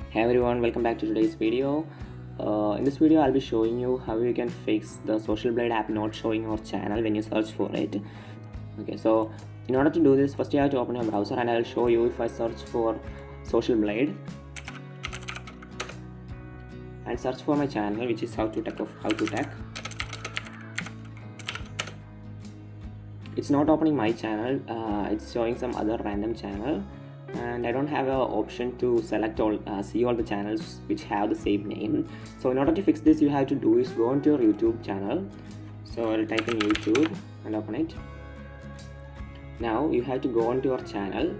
Hey everyone, welcome back to today's video. In this video, I'll be showing you how you can fix the Social Blade app not showing your channel when you search for it. Okay, so in order to do this, first you have to open your browser and I'll show you. If I search for Social Blade and search for my channel, which is How to Tech. It's not opening my channel, it's showing some other random channel. And I don't have an option to select all see all the channels which have the same name. So in order to fix this, you have to do is go into your YouTube channel. So I'll type in YouTube and open it. Now you have to go onto your channel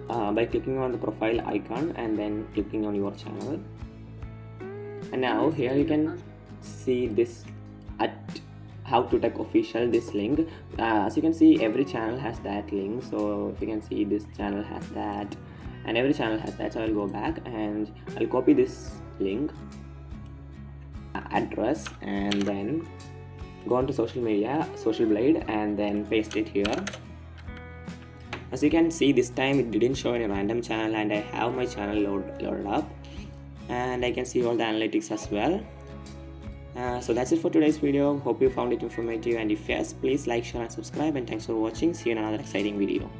by clicking on the profile icon and then clicking on your channel. And now here you can see this at How to Tech official, this link. As you can see, every channel has that link. So if you can see, this channel has that and every channel has that. So I'll go back and I'll copy this link address and then go on to social media, Social Blade, and then paste it here. As you can see, this time it didn't show any random channel and I have my channel loaded up and I can see all the analytics as well. So that's it for today's video. Hope you found it informative, and if yes, please like, share and subscribe, and thanks for watching. See you in another exciting video.